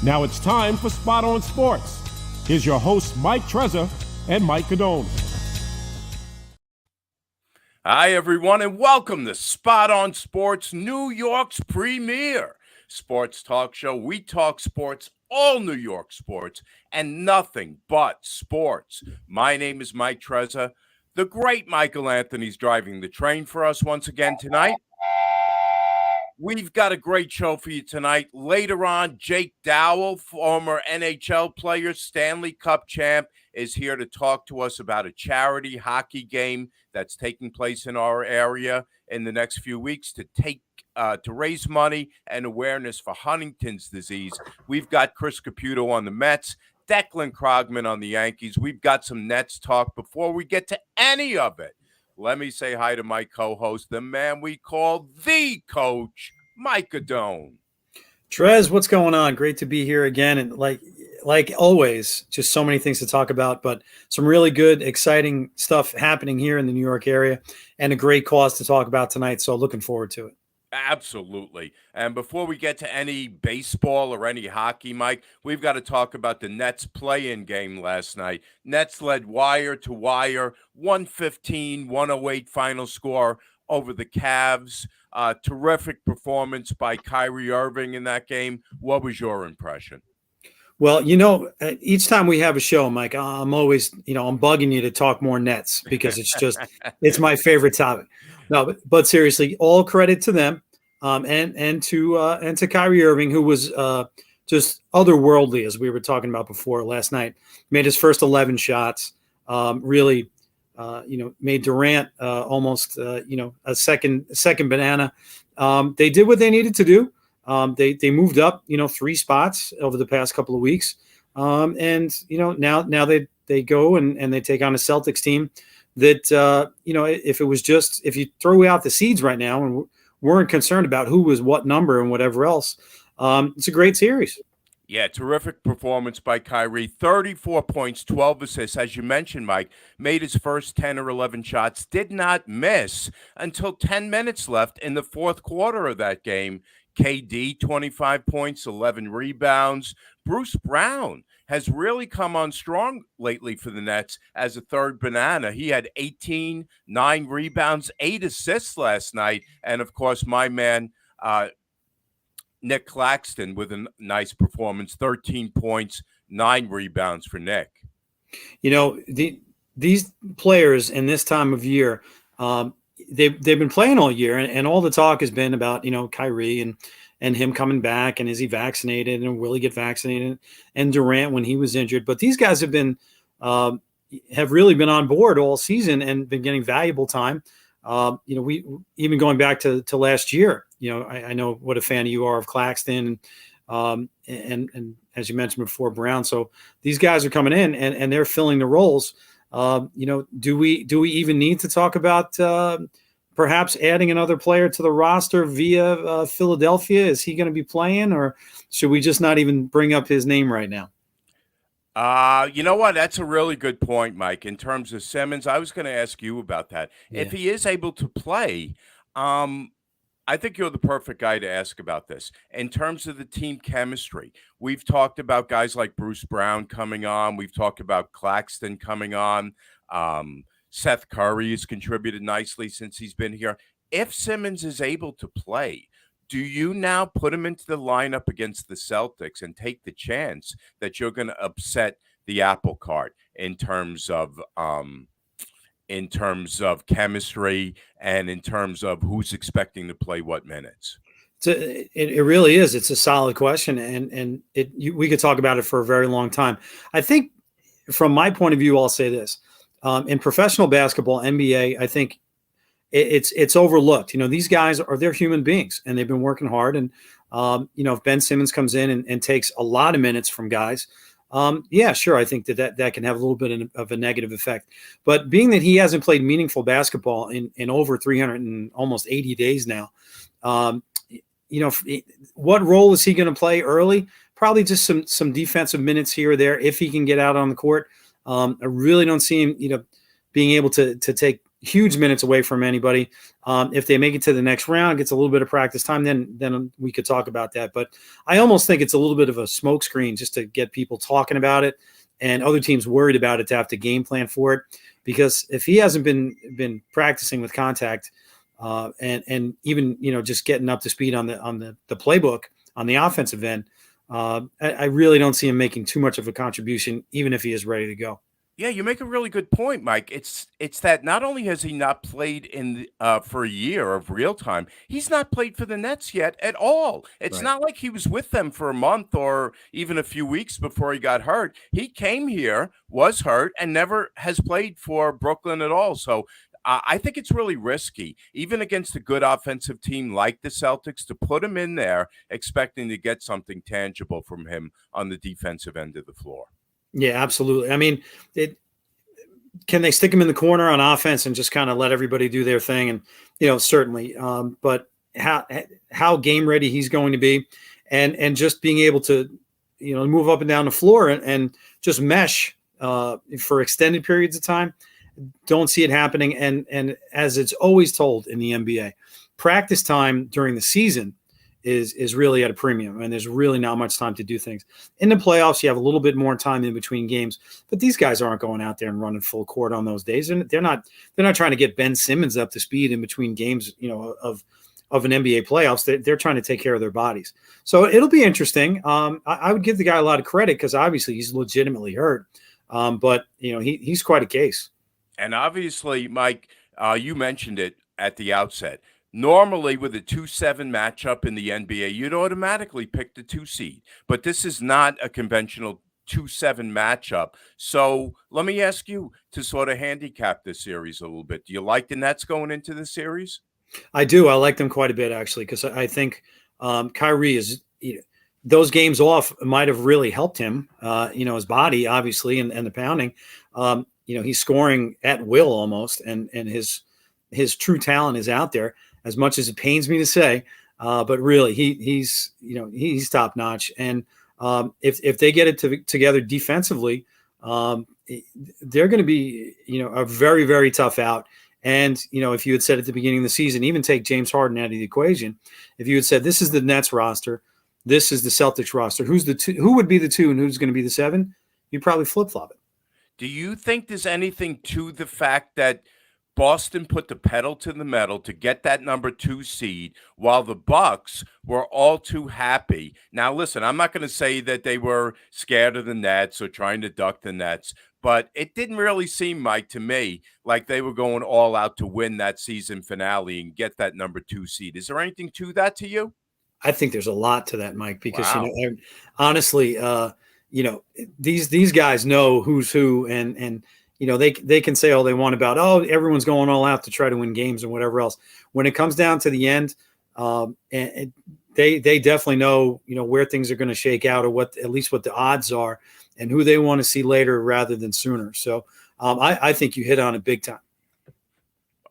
Now it's time for Spot On Sports. Here's your hosts, Mike Trezor and Mike Cadone. Hi, everyone, and welcome to Spot On Sports, New York's premier sports talk show. We talk sports, all New York sports, and nothing but sports. My name is Mike Trezor. The great Michael Anthony's driving the train for us once again tonight. We've got a great show for you tonight. Later on, Jake Dowell, former NHL player, Stanley Cup champ, is here to talk to us about a charity hockey game that's taking place in our area in the next few weeks to raise money and awareness for Huntington's disease. We've got Chris Caputo on the Mets, Declan Krogman on the Yankees. We've got some Nets talk. Before we get to any of it, let me say hi to my co-host, the man we call the Coach, Mike Cadone. Trez, what's going on? Great to be here again. And like always, just so many things to talk about, but some really good, exciting stuff happening here in the New York area and a great cause to talk about tonight. So looking forward to it. Absolutely. And before we get to any baseball or any hockey, Mike, we've got to talk about the Nets play-in game last night. Nets led wire to wire, 115-108 final score over the Cavs. Terrific performance by Kyrie Irving in that game. What was your impression? Well, each time we have a show, Mike, I'm always, I'm bugging you to talk more Nets because it's my favorite topic. No, but seriously, all credit to them, and to Kyrie Irving, who was just otherworldly, as we were talking about before last night. Made his first 11 shots, really, made Durant almost, a second banana. They did what they needed to do. They moved up, 3 spots over the past couple of weeks, and now they go and they take on a Celtics team that, if you throw out the seeds right now and weren't concerned about who was what number and whatever else, it's a great series. Yeah, terrific performance by Kyrie. 34 points, 12 assists. As you mentioned, Mike, made his first 10 or 11 shots, did not miss until 10 minutes left in the fourth quarter of that game. KD, 25 points, 11 rebounds. Bruce Brown has really come on strong lately for the Nets as a third banana. He had 18, 9 rebounds, 8 assists last night. And, of course, my man, Nick Claxton with a nice performance, 13 points, 9 rebounds for Nick. These players in this time of year, they've been playing all year, and all the talk has been about, Kyrie and him coming back, and is he vaccinated, and will he get vaccinated, and Durant when he was injured. But these guys have really been on board all season and been getting valuable time. We even going back to last year, I know what a fan you are of Claxton, and as you mentioned before, Brown. So these guys are coming in and they're filling the roles. Do we even need to talk about perhaps adding another player to the roster via Philadelphia? Is he going to be playing, or should we just not even bring up his name right now? You know what? That's a really good point, Mike. In terms of Simmons, I was going to ask you about that. Yeah. If he is able to play, I think you're the perfect guy to ask about this. In terms of the team chemistry, we've talked about guys like Bruce Brown coming on. We've talked about Claxton coming on. Seth Curry has contributed nicely since he's been here. If Simmons is able to play, do you now put him into the lineup against the Celtics and take the chance that you're going to upset the apple cart in terms of chemistry and in terms of who's expecting to play what minutes? It really is. It's a solid question, and we could talk about it for a very long time. I think from my point of view, I'll say this. In professional basketball, NBA, I think it's overlooked. These guys they're human beings, and they've been working hard. And, if Ben Simmons comes in and takes a lot of minutes from guys, yeah, sure. I think that can have a little bit of a negative effect. But being that he hasn't played meaningful basketball in over 300 and almost 80 days now, what role is he going to play early? Probably just some defensive minutes here or there if he can get out on the court. I really don't see him, being able to take huge minutes away from anybody. If they make it to the next round, gets a little bit of practice time, then we could talk about that. But I almost think it's a little bit of a smokescreen just to get people talking about it and other teams worried about it to have to game plan for it. Because if he hasn't been practicing with contact and even just getting up to speed on the playbook on the offensive end, I really don't see him making too much of a contribution, even if he is ready to go. Yeah, you make a really good point, Mike. It's that not only has he not played for a year of real time, he's not played for the Nets yet at all. It's Right. not like he was with them for a month or even a few weeks before he got hurt. He came here, was hurt, and never has played for Brooklyn at all. So I think it's really risky, even against a good offensive team like the Celtics, to put him in there expecting to get something tangible from him on the defensive end of the floor. Yeah, absolutely. I mean, can they stick him in the corner on offense and just kind of let everybody do their thing? And, certainly. But how game ready he's going to be and just being able to, move up and down the floor and just mesh for extended periods of time. Don't see it happening. And as it's always told in the NBA, practice time during the season is really at a premium, and there's really not much time to do things. In the playoffs, you have a little bit more time in between games, but these guys aren't going out there and running full court on those days, and they're not trying to get Ben Simmons up to speed in between games, of an NBA playoffs. They're trying to take care of their bodies. So it'll be interesting. I would give the guy a lot of credit because obviously he's legitimately hurt, but he's quite a case. And obviously, Mike, you mentioned it at the outset. Normally, with a 2-7 matchup in the NBA, you'd automatically pick the 2 seed. But this is not a conventional 2-7 matchup. So let me ask you to sort of handicap this series a little bit. Do you like the Nets going into the series? I do. I like them quite a bit, actually, because I think Kyrie is those games off might have really helped him, his body, obviously, and the pounding. He's scoring at will almost, and his true talent is out there, as much as it pains me to say, but really he's top notch. And if they get it together defensively, they're going to be, a very, very tough out. And, if you had said at the beginning of the season, even take James Harden out of the equation, if you had said, this is the Nets roster, this is the Celtics roster, who would be the 2 and who's going to be the 7, you'd probably flip-flop it. Do you think there's anything to the fact that Boston put the pedal to the metal to get that number 2 seed while the Bucks were all too happy? Now, listen, I'm not going to say that they were scared of the Nets or trying to duck the Nets, but it didn't really seem, Mike, to me, like they were going all out to win that season finale and get that number 2 seed. Is there anything to that to you? I think there's a lot to that, Mike, because, Wow. Honestly, these guys know who's who, and they can say all they want about, everyone's going all out to try to win games and whatever else. When it comes down to the end, and they definitely know where things are going to shake out, or at least what the odds are, and who they want to see later rather than sooner. So I think you hit on it big time.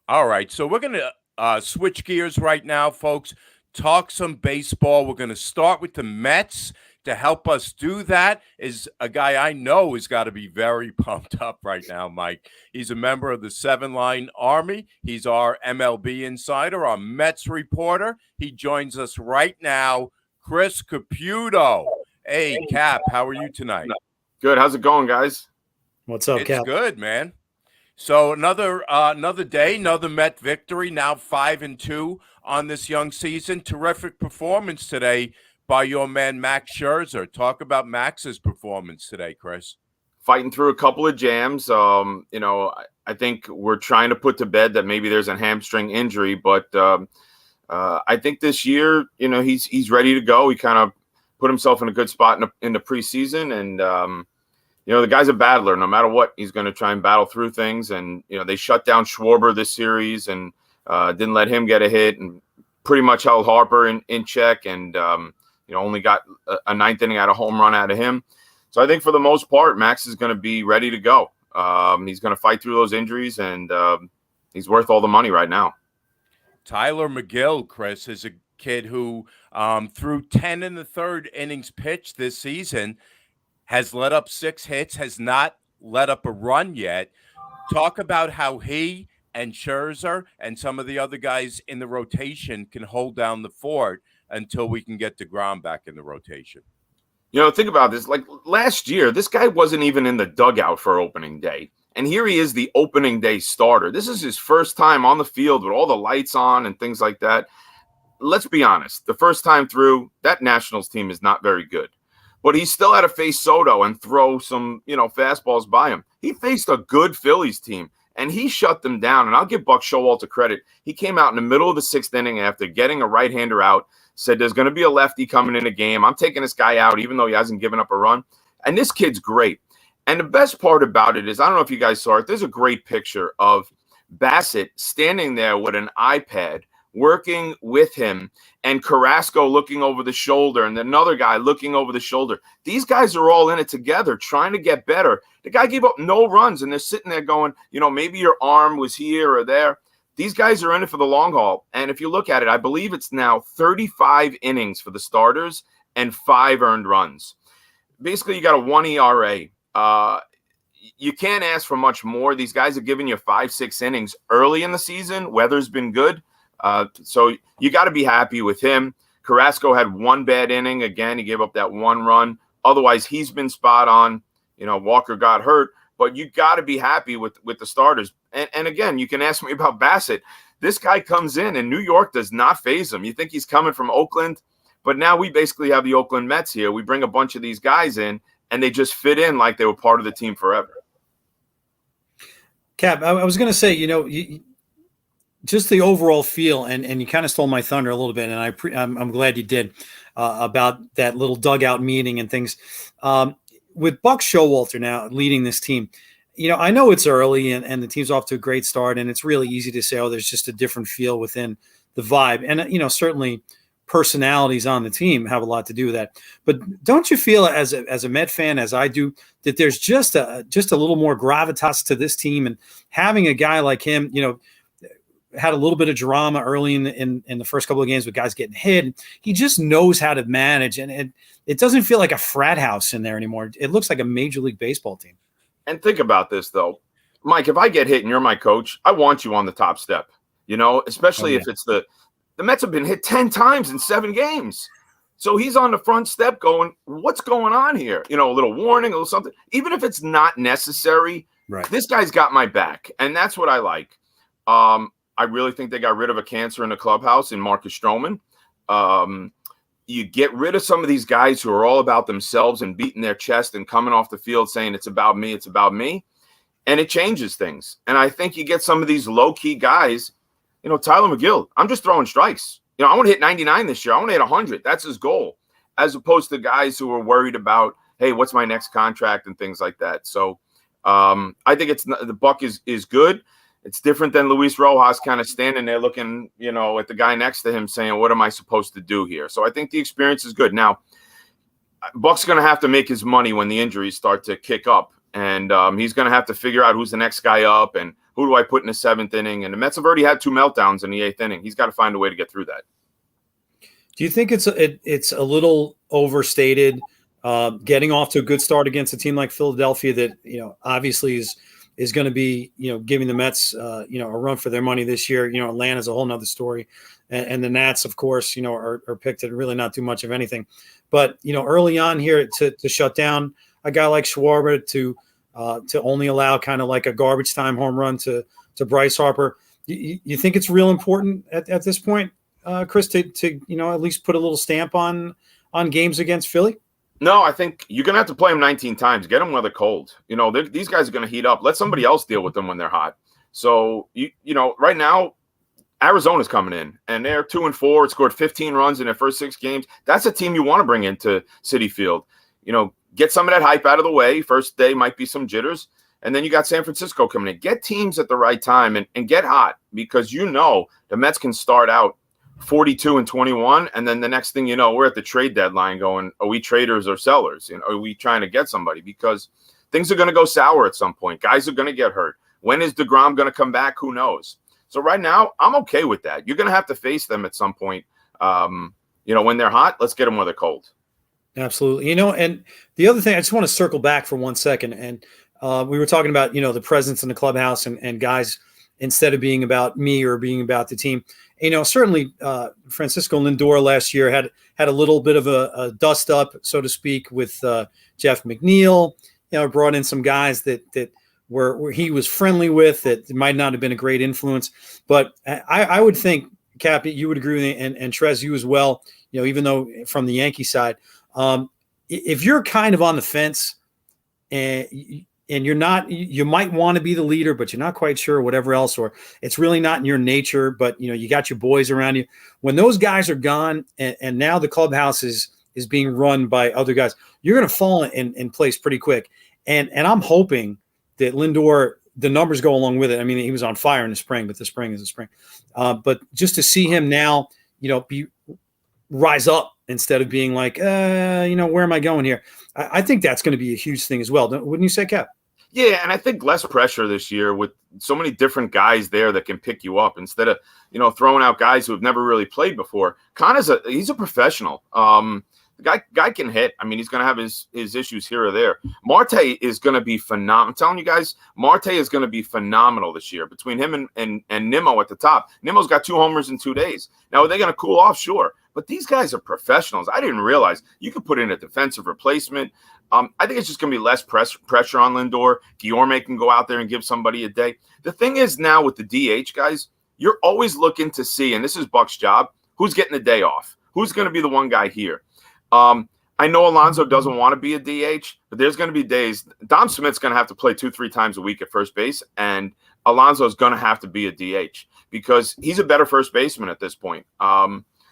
All right, so we're going to switch gears right now, folks. Talk some baseball. We're going to start with the Mets. To help us do that is a guy I know has got to be very pumped up right now, Mike. He's a member of the 7-Line Army. He's our MLB insider, our Mets reporter. He joins us right now, Chris Caputo. Hey, Cap, how are you tonight? Good. How's it going, guys? What's up, It's Cap? good, man. So another day, another Met victory, now 5-2 on this young season. Terrific performance today by your man, Max Scherzer. Talk about Max's performance today, Chris. Fighting through a couple of jams. I think we're trying to put to bed that maybe there's a hamstring injury, but I think this year, he's ready to go. He kind of put himself in a good spot in the preseason, and the guy's a battler. No matter what, he's going to try and battle through things. And they shut down Schwarber this series and didn't let him get a hit, and pretty much held Harper in check, and only got a 9th inning out of home run out of him. So I think for the most part, Max is going to be ready to go. He's going to fight through those injuries, and he's worth all the money right now. Tyler McGill, Chris, is a kid who through 10 in the third innings pitched this season has let up 6 hits, has not let up a run yet. Talk about how he and Scherzer and some of the other guys in the rotation can hold down the fort until we can get DeGrom back in the rotation. Think about this. Like last year, this guy wasn't even in the dugout for opening day. And here he is, the opening day starter. This is his first time on the field with all the lights on and things like that. Let's be honest. The first time through, that Nationals team is not very good. But he still had to face Soto and throw some, fastballs by him. He faced a good Phillies team, and he shut them down. And I'll give Buck Showalter credit. He came out in the middle of the sixth inning after getting a right-hander out, said there's going to be a lefty coming in the game. I'm taking this guy out, even though he hasn't given up a run. And this kid's great. And the best part about it is, I don't know if you guys saw it, there's a great picture of Bassett standing there with an iPad working with him, and Carrasco looking over the shoulder, and another guy looking over the shoulder. These guys are all in it together, trying to get better. The guy gave up no runs, and they're sitting there going, maybe your arm was here or there. These guys are in it for the long haul. And if you look at it, I believe it's now 35 innings for the starters and 5 earned runs. Basically, you got a 1 ERA. You can't ask for much more. These guys are giving you 5-6 innings early in the season. Weather's been good. So you got to be happy with him. Carrasco had 1 bad inning. Again, he gave up that 1 run. Otherwise, he's been spot on. Walker got hurt. But you got to be happy with the starters. And again, you can ask me about Bassett. This guy comes in, and New York does not faze him. You think he's coming from Oakland, but now we basically have the Oakland Mets here. We bring a bunch of these guys in, and they just fit in like they were part of the team forever. Cap, I was going to say, just the overall feel, and you kind of stole my thunder a little bit, and I'm glad you did, about that little dugout meeting and things. With Buck Showalter now leading this team, I know it's early and the team's off to a great start, and it's really easy to say, oh, there's just a different feel within the vibe. And, certainly personalities on the team have a lot to do with that. But don't you feel as a Met fan, as I do, that there's just a little more gravitas to this team, and having a guy like him, had a little bit of drama early in the first couple of games with guys getting hit. He just knows how to manage, and it doesn't feel like a frat house in there anymore. It looks like a Major League Baseball team. And think about this, though. Mike, if I get hit and you're my coach, I want you on the top step, especially if it's the Mets have been hit 10 times in 7 games. So he's on the front step going, what's going on here? A little warning, a little something. Even if it's not necessary, right? This guy's got my back, and that's what I like. I really think they got rid of a cancer in the clubhouse in Marcus Stroman. You get rid of some of these guys who are all about themselves and beating their chest and coming off the field saying it's about me, and it changes things. And I think you get some of these low-key guys, Tyler McGill, I'm just throwing strikes. I want to hit 99 this year. I want to hit 100. That's his goal, as opposed to guys who are worried about, hey, what's my next contract and things like that. So I think the Buck is good. It's different than Luis Rojas kind of standing there looking, at the guy next to him saying, what am I supposed to do here? So I think the experience is good. Now, Buck's going to have to make his money when the injuries start to kick up. And he's going to have to figure out who's the next guy up and who do I put in the 7th inning. And the Mets have already had 2 meltdowns in the 8th inning. He's got to find a way to get through that. Do you think it's a little overstated getting off to a good start against a team like Philadelphia that, obviously is going to be, giving the Mets, a run for their money this year? Atlanta's a whole nother story. And the Nats, of course, are picked at really not too much of anything. But, early on here to shut down a guy like Schwarber, to only allow kind of like a garbage time home run to Bryce Harper. You think it's real important at this point, Chris, to at least put a little stamp on games against Philly? No, I think you're going to have to play them 19 times. Get them where they're cold. These guys are going to heat up. Let somebody else deal with them when they're hot. So, right now, Arizona's coming in, and they're 2-4. It scored 15 runs in their first 6 games. That's a team you want to bring into Citi Field. Get some of that hype out of the way. First day might be some jitters. And then you got San Francisco coming in. Get teams at the right time and get hot, because the Mets can start out 42-21, and then the next thing you know, we're at the trade deadline going, are we traders or sellers? Are we trying to get somebody? Because things are going to go sour at some point. Guys are going to get hurt. When is DeGrom going to come back? Who knows? So right now, I'm okay with that. You're going to have to face them at some point. When they're hot, let's get them when they're cold. Absolutely. And the other thing, I just want to circle back for 1 second. And we were talking about, the presence in the clubhouse and guys instead of being about me or being about the team. Certainly Francisco Lindor last year had a little bit of a dust up, so to speak, with Jeff McNeil. Brought in some guys that where he was friendly with that might not have been a great influence. But I would think, Cap, you would agree with me, and Trez, you as well, even though from the Yankee side, if you're kind of on the fence and you're not, you might want to be the leader, but you're not quite sure, whatever else, or it's really not in your nature, but you got your boys around you. When those guys are gone and now the clubhouse is being run by other guys, you're going to fall in place pretty quick. And I'm hoping that Lindor, the numbers go along with it. I mean, he was on fire in the spring, but the spring is the spring. But just to see him now, rise up instead of being like, where am I going here? I think that's going to be a huge thing as well. Wouldn't you say, Cap? Yeah, and I think less pressure this year with so many different guys there that can pick you up instead of, throwing out guys who have never really played before. He's a professional. The guy can hit. I mean, he's going to have his issues here or there. Marte is going to be phenomenal. I'm telling you guys, Marte is going to be phenomenal this year between him and Nimmo at the top. Nimmo's got 2 homers in 2 days. Now, are they going to cool off? Sure. But these guys are professionals. I didn't realize you could put in a defensive replacement. I think it's just going to be less pressure on Lindor. Guillorme can go out there and give somebody a day. The thing is now with the DH guys, you're always looking to see, and this is Buck's job, who's getting the day off? Who's going to be the one guy here? I know Alonso doesn't want to be a DH, but there's going to be days. Dom Smith's going to have to play 2-3 times a week at first base, and Alonso is going to have to be a DH because he's a better first baseman at this point.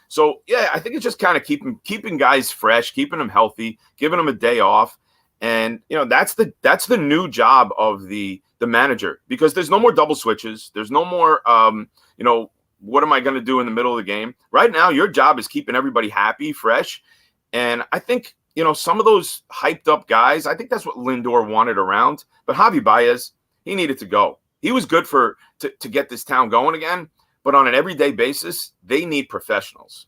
So, yeah, I think it's just kind of keeping guys fresh, keeping them healthy, giving them a day off. And, that's the new job of the manager because there's no more double switches. There's no more, what am I going to do in the middle of the game? Right now, your job is keeping everybody happy, fresh. And I think, some of those hyped up guys, I think that's what Lindor wanted around. But Javi Baez, he needed to go. He was good to get this town going again. But on an everyday basis, they need professionals.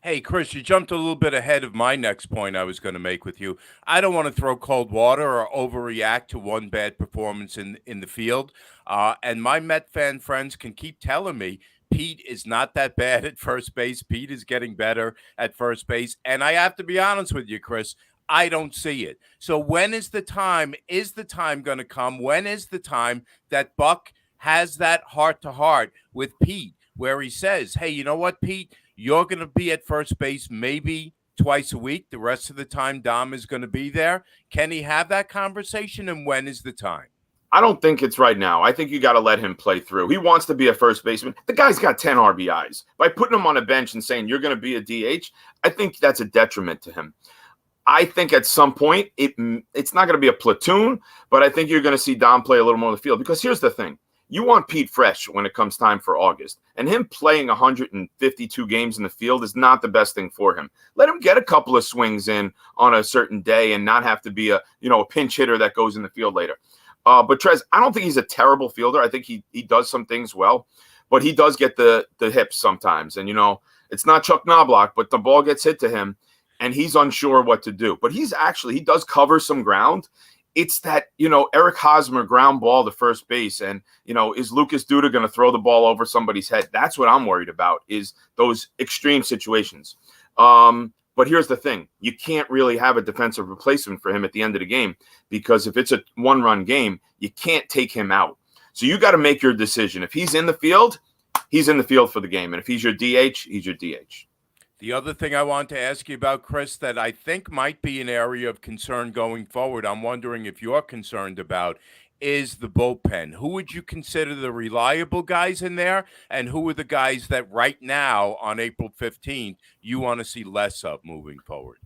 Hey, Chris, you jumped a little bit ahead of my next point I was going to make with you. I don't want to throw cold water or overreact to one bad performance in the field. And my Met fan friends can keep telling me Pete is not that bad at first base. Pete is getting better at first base. And I have to be honest with you, Chris, I don't see it. So when is the time? Is the time going to come? When is the time that Buck has that heart-to-heart with Pete where he says, hey, you know what, Pete? You're going to be at first base maybe twice a week. The rest of the time, Dom is going to be there. Can he have that conversation, and when is the time? I don't think it's right now. I think you got to let him play through. He wants to be a first baseman. The guy's got 10 RBIs. By putting him on a bench and saying you're going to be a DH, I think that's a detriment to him. I think at some point it's not going to be a platoon, but I think you're going to see Dom play a little more on the field because here's the thing. You want Pete fresh when it comes time for August, and him playing 152 games in the field is not the best thing for him. Let him get a couple of swings in on a certain day and not have to be a pinch hitter that goes in the field later. But Trez, I don't think he's a terrible fielder. I think he does some things well, but he does get the hips sometimes. And, it's not Chuck Knobloch, but the ball gets hit to him, and he's unsure what to do. But he does cover some ground. It's that, Eric Hosmer ground ball to first base. And, is Lucas Duda going to throw the ball over somebody's head? That's what I'm worried about is those extreme situations. But here's the thing. You can't really have a defensive replacement for him at the end of the game because if it's a one-run game, you can't take him out. So you got to make your decision. If he's in the field, he's in the field for the game. And if he's your DH, he's your DH. The other thing I want to ask you about, Chris, that I think might be an area of concern going forward, I'm wondering if you're concerned about, is the bullpen. Who would you consider the reliable guys in there, and who are the guys that right now on April 15th you want to see less of moving forward?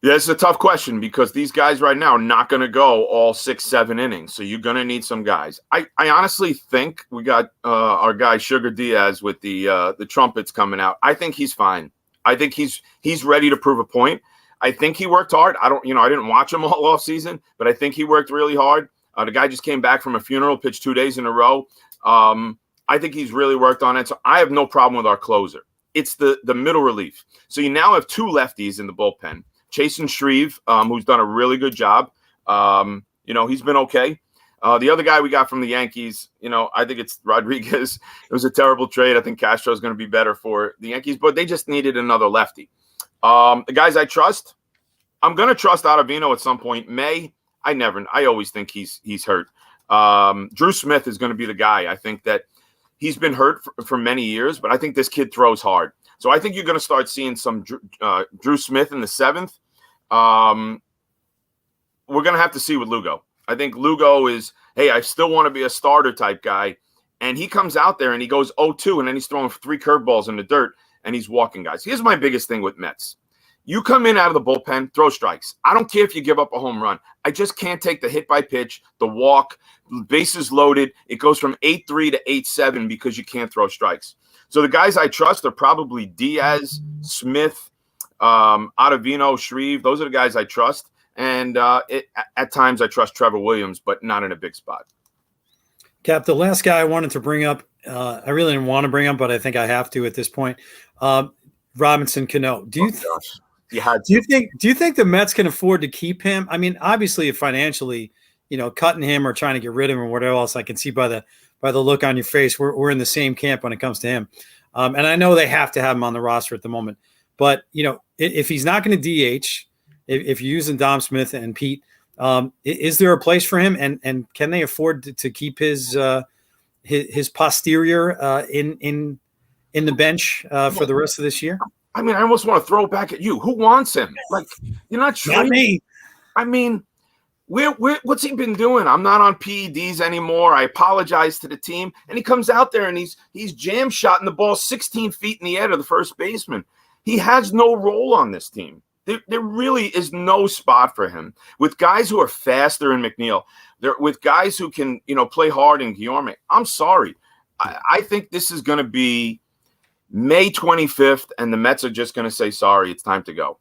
Yeah, it's a tough question because these guys right now are not going to go all 6-7 innings. So you're going to need some guys. I honestly think we got our guy Sugar Diaz with the trumpets coming out. I think he's fine. I think he's ready to prove a point. I think he worked hard. I didn't watch him all off season, but I think he worked really hard. The guy just came back from a funeral, pitched 2 days in a row. I think he's really worked on it. So I have no problem with our closer. It's the middle relief. So you now have 2 lefties in the bullpen. Chasen Shreve, who's done a really good job. He's been okay. The other guy we got from the Yankees, I think it's Rodriguez. It was a terrible trade. I think Castro is going to be better for the Yankees, but they just needed another lefty. The guys I trust, I'm going to trust Ottavino at some point. I always think he's hurt. Drew Smith is going to be the guy. I think that he's been hurt for many years, but I think this kid throws hard. So I think you're going to start seeing some Drew Smith in the 7th. We're going to have to see with Lugo. I think Lugo is, hey, I still want to be a starter type guy. And he comes out there and he goes 0-2, and then he's throwing 3 curveballs in the dirt, and he's walking guys. Here's my biggest thing with Mets. You come in out of the bullpen, throw strikes. I don't care if you give up a home run. I just can't take the hit by pitch, the walk, bases loaded. It goes from 8-3 to 8-7 because you can't throw strikes. So the guys I trust are probably Diaz, Smith, Ottavino, Shreve. Those are the guys I trust. And at times I trust Trevor Williams, but not in a big spot. Cap, the last guy I wanted to bring up, I really didn't want to bring up, but I think I have to at this point. Robinson Cano. Do you think the Mets can afford to keep him? I mean, obviously, financially, cutting him or trying to get rid of him or whatever else, I can see by the look on your face, we're in the same camp when it comes to him. And I know they have to have him on the roster at the moment, but if he's not going to DH, if you're using Dom Smith and Pete, is there a place for him? And can they afford to keep his posterior in the bench for the rest of this year? I mean, I almost want to throw it back at you. Who wants him? Like, you're not sure. Not me. I mean, what's he been doing? I'm not on PEDs anymore. I apologize to the team. And he comes out there and he's jam shotting the ball 16 feet in the air to the first baseman. He has no role on this team. There really is no spot for him. With guys who are faster in McNeil, with guys who can, play hard in Guillorme. I'm sorry. I think this is going to be May 25th, and the Mets are just going to say, sorry, it's time to go.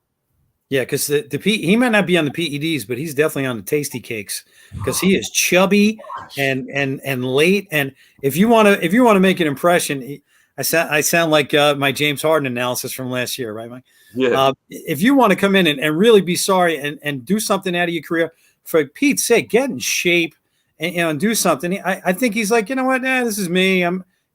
Yeah, because he might not be on the PEDs, but he's definitely on the tasty cakes because he is chubby and late. And if you want to make an impression, I sound like my James Harden analysis from last year, right, Mike? Yeah. If you want to come in and really be sorry and do something out of your career, for Pete's sake, get in shape and do something. I think he's like, you know what? This is me.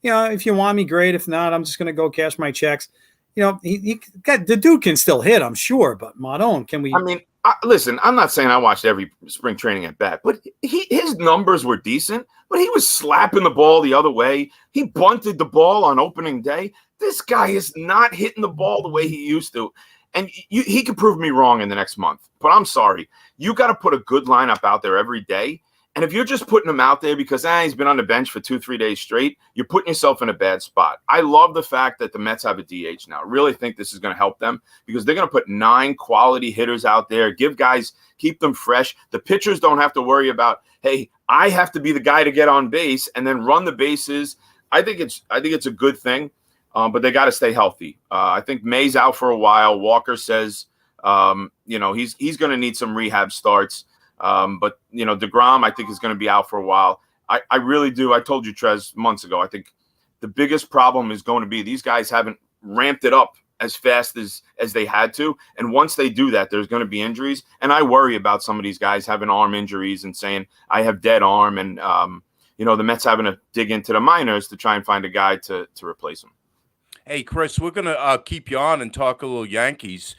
If you want me, great. If not, I'm just going to go cash my checks. The dude can still hit, I'm sure, but Maron, can we? I mean, listen, I'm not saying I watched every spring training at bat, but his numbers were decent, but he was slapping the ball the other way. He bunted the ball on opening day. This guy is not hitting the ball the way he used to. And he could prove me wrong in the next month, but I'm sorry. You got to put a good lineup out there every day. And if you're just putting him out there because he's been on the bench for 2-3 days straight, you're putting yourself in a bad spot. I love the fact that the Mets have a DH now. I really think this is going to help them because they're going to put 9 quality hitters out there, keep them fresh. The pitchers don't have to worry about, hey, I have to be the guy to get on base and then run the bases. I think it's a good thing, but they got to stay healthy. I think May's out for a while. Walker says, he's going to need some rehab starts. But DeGrom, I think, is going to be out for a while. I really do. I told you, Trez, months ago, I think the biggest problem is going to be these guys haven't ramped it up as fast as they had to. And once they do that, there's going to be injuries. And I worry about some of these guys having arm injuries and saying, I have dead arm. And, the Mets having to dig into the minors to try and find a guy to replace him. Hey, Chris, we're going to keep you on and talk a little Yankees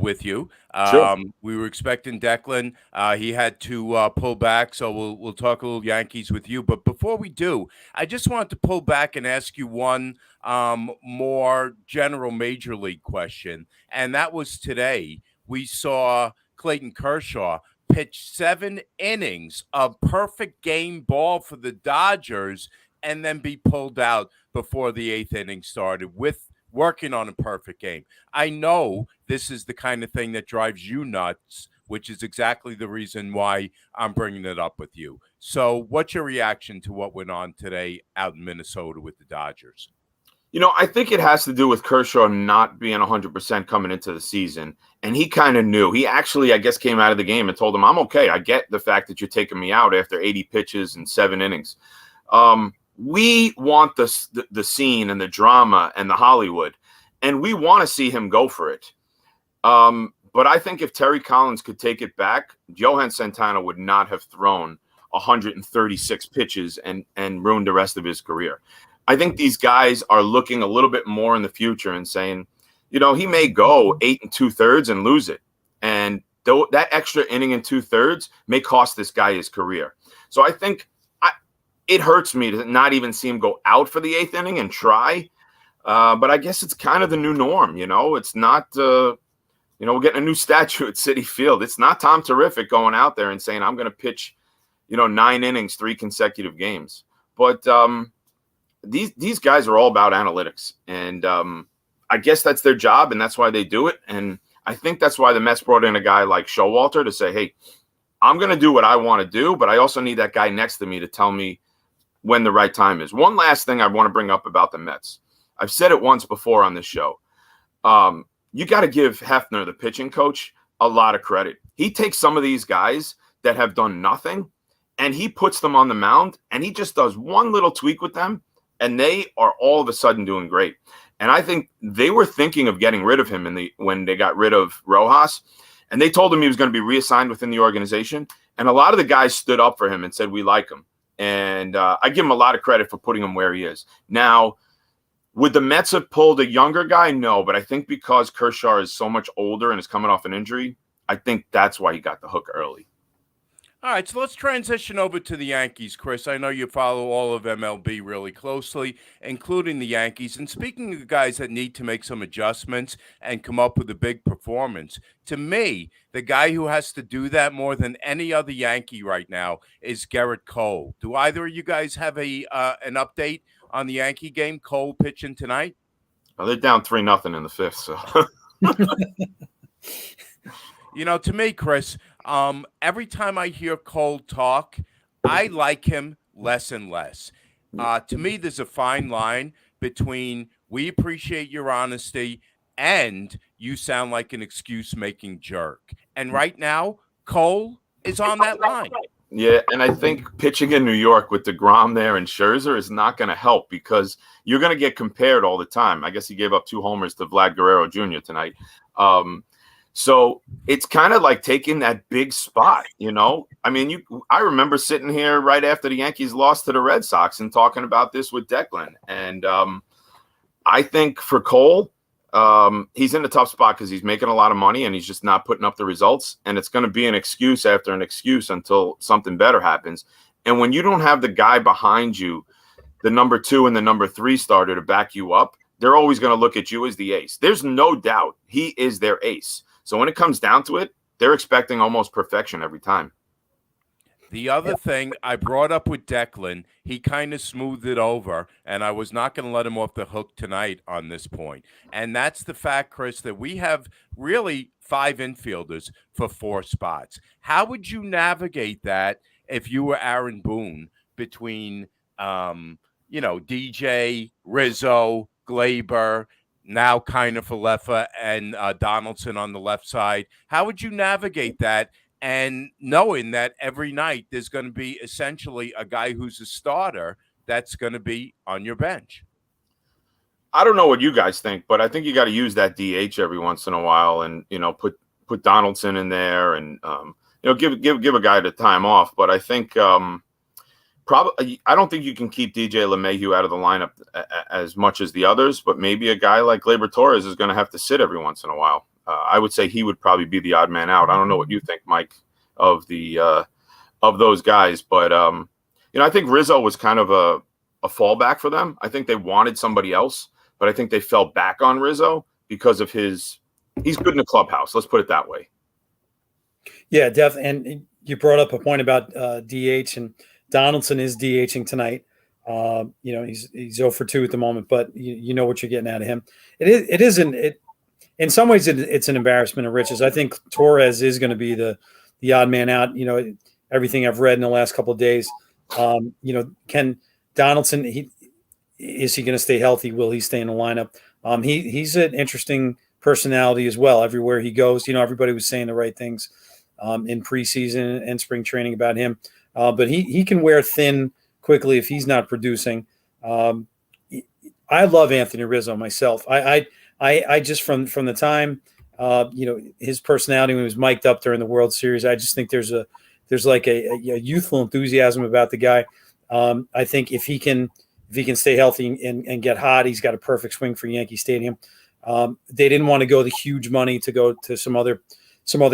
with you. Sure. We were expecting Declan. He had to pull back, so we'll talk a little Yankees with you. But before we do, I just wanted to pull back and ask you one more general major league question. And that was today. We saw Clayton Kershaw pitch 7 innings of perfect game ball for the Dodgers and then be pulled out before the 8th inning started with working on a perfect game. I know this is the kind of thing that drives you nuts, which is exactly the reason why I'm bringing it up with you. So what's your reaction to what went on today out in Minnesota with the Dodgers? I think it has to do with Kershaw not being 100% coming into the season. And he kind of knew. He actually, I guess, came out of the game and told him, I'm okay. I get the fact that you're taking me out after 80 pitches and 7 innings. We want the scene and the drama and the Hollywood, and we want to see him go for it. But I think if Terry Collins could take it back, Johan Santana would not have thrown 136 pitches and ruined the rest of his career. I think these guys are looking a little bit more in the future and saying, he may go 8 2/3 and lose it. And that extra inning and 2/3 may cost this guy his career. So I think it hurts me to not even see him go out for the 8th inning and try. But I guess it's kind of the new norm. It's not, we're getting a new statue at Citi Field. It's not Tom Terrific going out there and saying, I'm going to pitch, 9 innings, 3 consecutive games. But these guys are all about analytics. And I guess that's their job, and that's why they do it. And I think that's why the Mets brought in a guy like Showalter to say, hey, I'm going to do what I want to do, but I also need that guy next to me to tell me when the right time is. One last thing I want to bring up about the Mets. I've said it once before on this show. You got to give Hefner, the pitching coach, a lot of credit. He takes some of these guys that have done nothing, and he puts them on the mound, and he just does one little tweak with them, and they are all of a sudden doing great. And I think they were thinking of getting rid of him when they got rid of Rojas, and they told him he was going to be reassigned within the organization. And a lot of the guys stood up for him and said, we like him. And I give him a lot of credit for putting him where he is. Now, would the Mets have pulled a younger guy? No, but I think because Kershaw is so much older and is coming off an injury, I think that's why he got the hook early. All right, so let's transition over to the Yankees, Chris. I know you follow all of MLB really closely, including the Yankees. And speaking of guys that need to make some adjustments and come up with a big performance, to me, the guy who has to do that more than any other Yankee right now is Gerrit Cole. Do either of you guys have an update on the Yankee game? Cole pitching tonight? Well, they're down 3-0 in the 5th, so. To me, Chris, every time I hear Cole talk, I like him less and less. To me, there's a fine line between we appreciate your honesty and you sound like an excuse-making jerk. And right now, Cole is on that line. Yeah, and I think pitching in New York with DeGrom there and Scherzer is not going to help because you're going to get compared all the time. I guess he gave up 2 homers to Vlad Guerrero Jr. tonight. So it's kind of like taking that big spot, I mean, I remember sitting here right after the Yankees lost to the Red Sox and talking about this with Declan. And I think for Cole, he's in a tough spot because he's making a lot of money and he's just not putting up the results. And it's going to be an excuse after an excuse until something better happens. And when you don't have the guy behind you, the number 2 and the number 3 starter to back you up, they're always going to look at you as the ace. There's no doubt he is their ace. So when it comes down to it, they're expecting almost perfection every time. The other thing I brought up with Declan, he kind of smoothed it over, and I was not going to let him off the hook tonight on this point. And that's the fact, Chris, that we have really 5 infielders for 4 spots. How would you navigate that if you were Aaron Boone between, DJ, Rizzo, Glaber, now kind of Falefa and Donaldson on the left side? How would you navigate that? And knowing that every night there's going to be essentially a guy who's a starter that's going to be on your bench. I don't know what you guys think, but I think you got to use that DH every once in a while and, put Donaldson in there and, give a guy the time off. But I think probably I don't think you can keep DJ LeMahieu out of the lineup as much as the others, but maybe a guy like Gleyber Torres is going to have to sit every once in a while. I would say he would probably be the odd man out. I don't know what you think, Mike, of those guys, but I think Rizzo was kind of a fallback for them. I think they wanted somebody else, but I think they fell back on Rizzo because of he's good in the clubhouse. Let's put it that way. Yeah, definitely. And you brought up a point about DH, and Donaldson is DHing tonight. He's 0 for 2 at the moment, but you know what you're getting out of him. It isn't. In some ways, it's an embarrassment of riches. I think Torres is going to be the odd man out. Everything I've read in the last couple of days. Can Donaldson? Is he going to stay healthy? Will he stay in the lineup? He's an interesting personality as well. Everywhere he goes, everybody was saying the right things in preseason and spring training about him. But he can wear thin quickly if he's not producing. I love Anthony Rizzo myself. I just from the time his personality when he was mic'd up during the World Series, I just think there's there's like a youthful enthusiasm about the guy. I think if he can stay healthy and get hot, he's got a perfect swing for Yankee Stadium. They didn't want to go the huge money to go to some other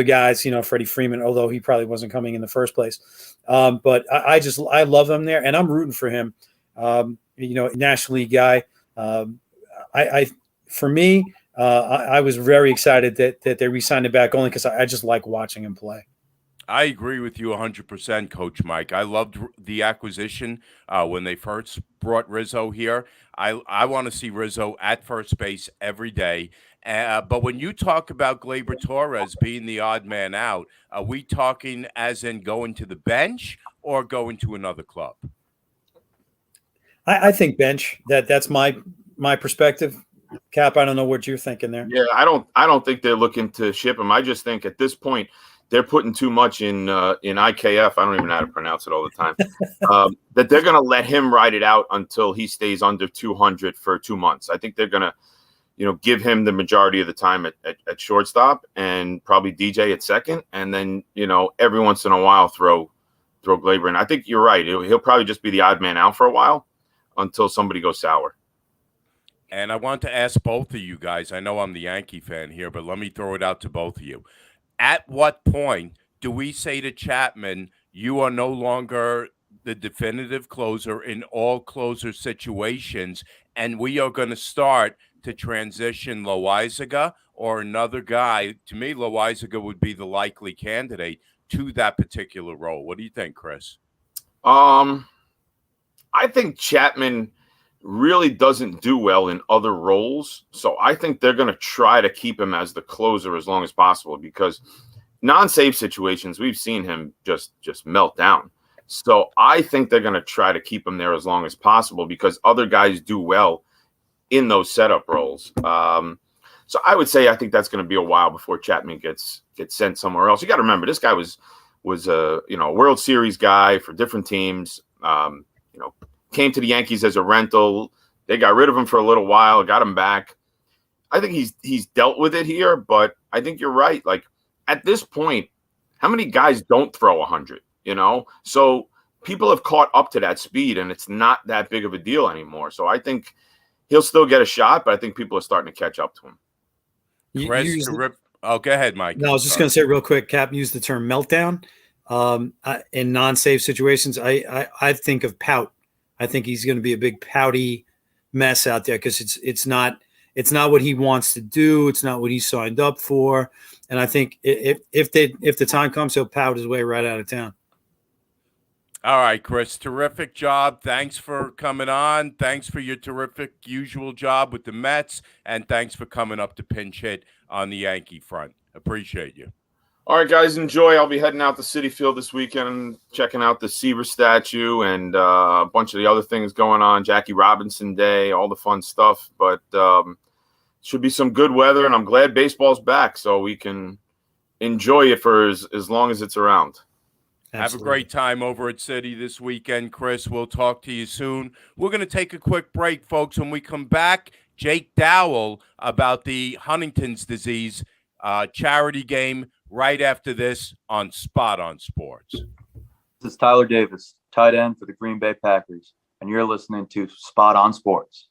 guys, Freddie Freeman, although he probably wasn't coming in the first place. But I love him there, and I'm rooting for him. National League guy. For me, I was very excited that they re-signed him back only because I just like watching him play. I agree with you 100%, Coach Mike. I loved the acquisition when they first brought Rizzo here. I want to see Rizzo at first base every day. But when you talk about Gleyber Torres being the odd man out, are we talking as in going to the bench or going to another club? I think bench. That's my perspective. Cap, I don't know what you're thinking there. Yeah, I don't think they're looking to ship him. I just think at this point they're putting too much in IKF. I don't even know how to pronounce it all the time. That they're going to let him ride it out until he stays under 200 for 2 months. I think they're going to, give him the majority of the time at shortstop and probably DJ at second, and then every once in a while throw Gleyber in. I think you're right. He'll probably just be the odd man out for a while until somebody goes sour. And I want to ask both of you guys. I know I'm the Yankee fan here, but let me throw it out to both of you. At what point do we say to Chapman, you are no longer the definitive closer in all closer situations, and we are going to start to transition Loaisiga or another guy? To me, Loaisiga would be the likely candidate to that particular role. What do you think, Chris? I think Chapman really doesn't do well in other roles. So I think they're going to try to keep him as the closer as long as possible, because non-save situations, we've seen him just melt down. So I think they're going to try to keep him there as long as possible because other guys do well in those setup roles. So I would say I think that's going to be a while before Chapman gets sent somewhere else. You got to remember, this guy was a World Series guy for different teams. Came to the Yankees as a rental. They got rid of him for a little while, got him back. I think he's dealt with it here, but I think you're right. Like at this point, how many guys don't throw 100? So people have caught up to that speed, and it's not that big of a deal anymore. So I think he'll still get a shot, but I think people are starting to catch up to him. Go ahead, Mike. No, I was just going to say real quick, Cap used the term meltdown in non-save situations. I think of pout. I think he's going to be a big pouty mess out there because it's not what he wants to do. It's not what he signed up for. And I think if the time comes, he'll pout his way right out of town. All right, Chris, terrific job. Thanks for coming on. Thanks for your terrific usual job with the Mets. And thanks for coming up to pinch hit on the Yankee front. Appreciate you. All right, guys, enjoy. I'll be heading out to Citi Field this weekend, checking out the Seaver statue and a bunch of the other things going on, Jackie Robinson Day, all the fun stuff. But should be some good weather, and I'm glad baseball's back so we can enjoy it for as long as it's around. Absolutely. Have a great time over at Citi this weekend, Chris. We'll talk to you soon. We're going to take a quick break, folks. When we come back, Jake Dowell about the Huntington's disease charity game right after this on Spot on Sports. This is Tyler Davis, tight end for the Green Bay Packers, and you're listening to Spot on Sports.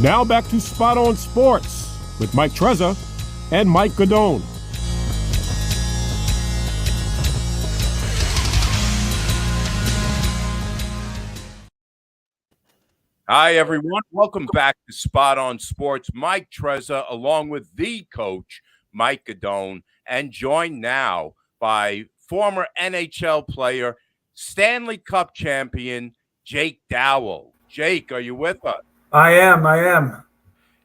Now back to Spot on Sports with Mike Trezor and Mike Godone. Hi, everyone. Welcome back to Spot on Sports. Mike Trezor, along with the coach, Mike Godone, and joined now by former NHL player, Stanley Cup champion, Jake Dowell. Jake, are you with us? I am.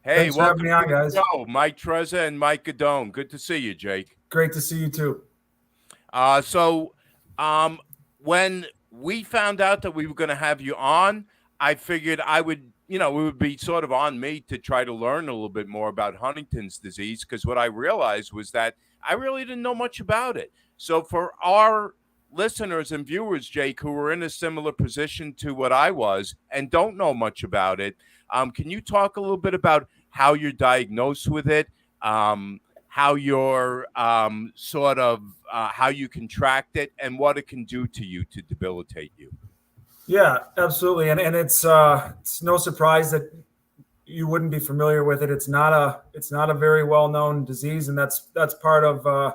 Hey, Thanks for welcome having me on, to guys. the show. Mike Trezor and Mike Godone. Good to see you, Jake. Great to see you too. When we found out that we were going to have you on, I figured it would be sort of on me to try to learn a little bit more about Huntington's disease, because what I realized was that I really didn't know much about it. So for our listeners and viewers, Jake, who were in a similar position to what I was and don't know much about it, can you talk a little bit about how you're diagnosed with it, how you're sort of how you contract it and what it can do to you to debilitate you. Yeah, absolutely. And it's no surprise that you wouldn't be familiar with it. It's not a very well-known disease, and that's part of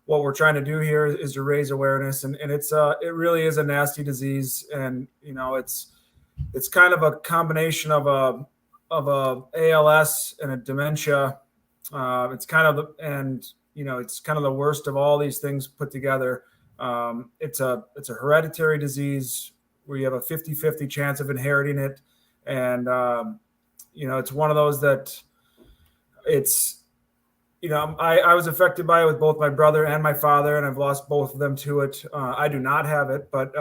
what we're trying to do here is to raise awareness. And it really is a nasty disease, and it's kind of a combination of a ALS and a dementia. It's kind of the worst of all these things put together. It's a hereditary disease where you have a 50-50 chance of inheriting it. And, it's one of those that I was affected by it with both my brother and my father, and I've lost both of them to it. I do not have it, but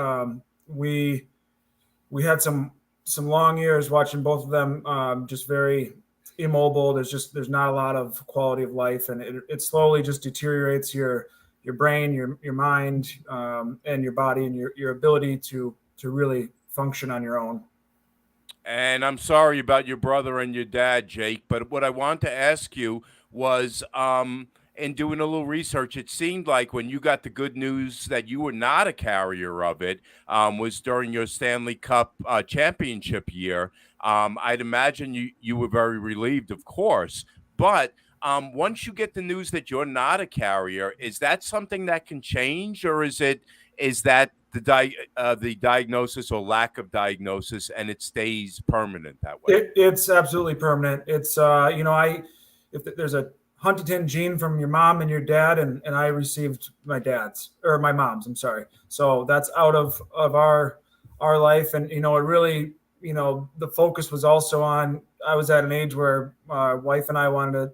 we had some long years watching both of them just very immobile. There's not a lot of quality of life, and it slowly just deteriorates your brain, your mind, and your body, and your ability to really function on your own. And I'm sorry about your brother and your dad, Jake, but what I want to ask you was, in doing a little research, it seemed like when you got the good news that you were not a carrier of it, was during your Stanley Cup championship year. I'd imagine you were very relieved, of course, but once you get the news that you're not a carrier, is that something that can change, or is that the diagnosis or lack of diagnosis, and it stays permanent that way? It's absolutely permanent. It's if there's a Huntington gene from your mom and your dad, and I received my mom's, I'm sorry. So that's out of our life. And, it really, the focus was also on, I was at an age where my wife and I wanted to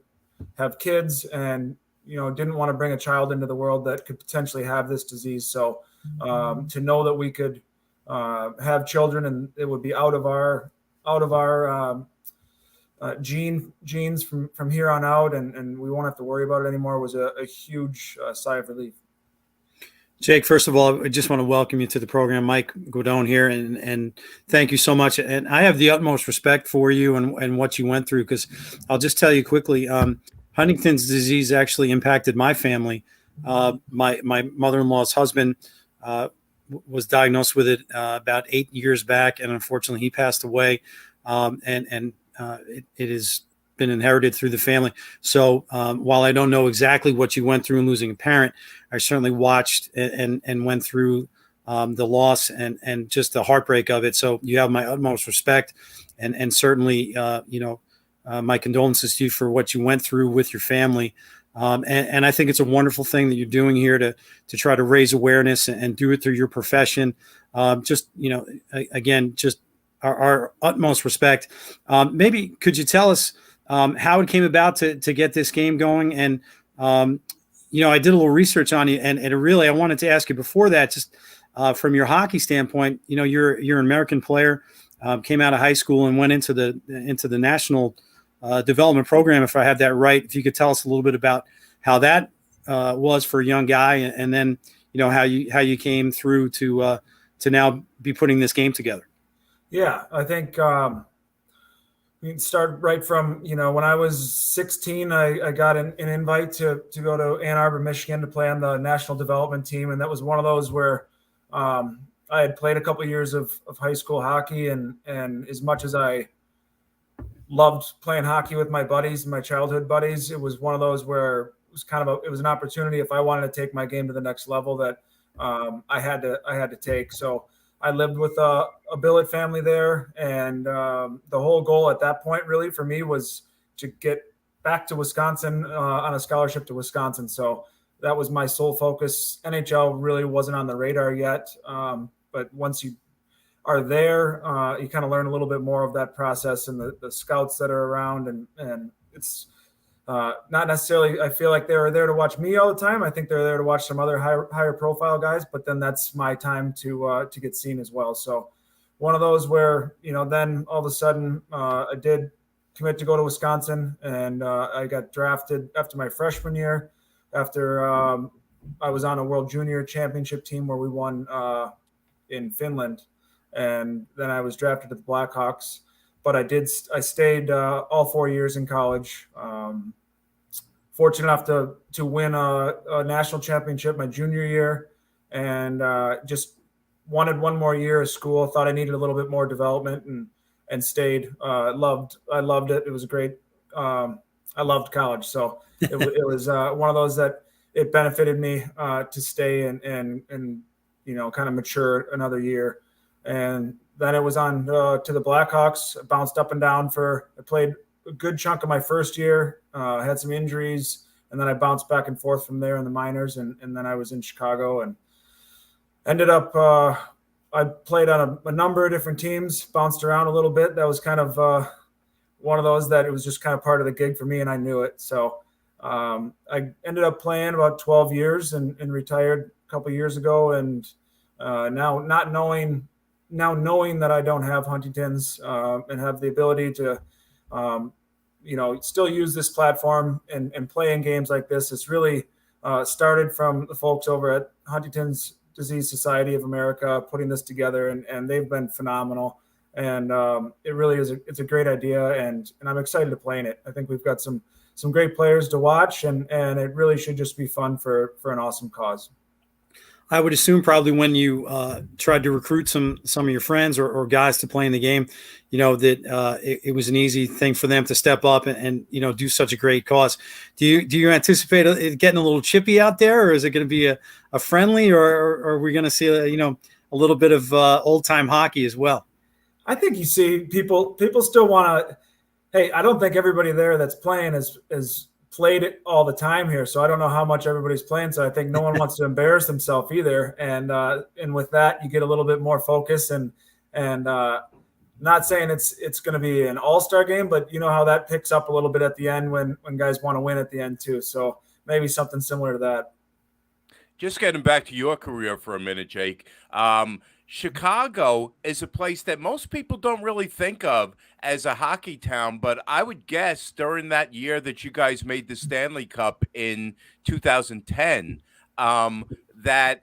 have kids and, didn't want to bring a child into the world that could potentially have this disease. So to know that we could have children and it would be out of our genes from here on out, and we won't have to worry about it anymore, was a huge sigh of relief. Jake, first of all, I just want to welcome you to the program. Mike Guidon here, and thank you so much. And I have the utmost respect for you and what you went through, because I'll just tell you quickly, Huntington's disease actually impacted my family. My mother-in-law's husband was diagnosed with it about 8 years back, and unfortunately he passed away. It has been inherited through the family. So while I don't know exactly what you went through in losing a parent, I certainly watched and went through the loss and just the heartbreak of it. So you have my utmost respect, and certainly my condolences to you for what you went through with your family. And I think it's a wonderful thing that you're doing here to try to raise awareness and do it through your profession. Again, just our utmost respect. Maybe could you tell us how it came about to get this game going? And, I did a little research on you, and really, I wanted to ask you before that, just from your hockey standpoint, you're an American player, came out of high school and went into the national development program, if I have that right. If you could tell us a little bit about how that was for a young guy, and then, how you came through to now be putting this game together. Yeah, I think we can start right from, when I was 16, I got an invite to go to Ann Arbor, Michigan to play on the national development team. And that was one of those where I had played a couple of years of high school hockey. And as much as I loved playing hockey with my buddies, my childhood buddies, it was one of those where it was an opportunity if I wanted to take my game to the next level that I had to take. So I lived with a billet family there, and the whole goal at that point really for me was to get back to Wisconsin on a scholarship to Wisconsin. So that was my sole focus. NHL really wasn't on the radar yet, but once you are there, you kind of learn a little bit more of that process and the scouts that are around, and it's not necessarily, I feel like they were there to watch me all the time. I think they're there to watch some other higher profile guys, but then that's my time to get seen as well. So one of those where, then all of a sudden I did commit to go to Wisconsin, and I got drafted after my freshman year, after I was on a World Junior Championship team where we won in Finland. And then I was drafted to the Blackhawks. But I stayed all 4 years in college, fortunate enough to win a national championship my junior year, and just wanted one more year of school. Thought I needed a little bit more development, and stayed. I loved it. It was a great. I loved college, so it was one of those that it benefited me to stay and kind of mature another year. And then it was on to the Blackhawks. I bounced up and down I played a good chunk of my first year, had some injuries, and then I bounced back and forth from there in the minors, and then I was in Chicago and ended up I played on a number of different teams, bounced around a little bit. That was kind of one of those that it was just kind of part of the gig for me, and I knew it. So I ended up playing about 12 years and retired a couple of years ago, and now knowing that I don't have Huntington's and have the ability to still use this platform and play in games like this. It's really started from the folks over at Huntington's Disease Society of America putting this together, and they've been phenomenal. And it really is it's a great idea, and I'm excited to play in it. I think we've got some great players to watch, and it really should just be fun for an awesome cause. I would assume probably when you tried to recruit some of your friends or guys to play in the game, that it was an easy thing for them to step up and do such a great cause. Do you anticipate it getting a little chippy out there, or is it going to be a friendly, or are we going to see a little bit of old time hockey as well? I think you see people still want to. Hey, I don't think everybody there that's playing is played it all the time here, so I don't know how much everybody's playing. So I think no one wants to embarrass themselves either, and with that you get a little bit more focus and not saying it's going to be an all-star game, but you know how that picks up a little bit at the end when guys want to win at the end too. So maybe something similar to that. Just getting back to your career for a minute, Jake. Chicago is a place that most people don't really think of as a hockey town, but I would guess during that year that you guys made the Stanley Cup in 2010, that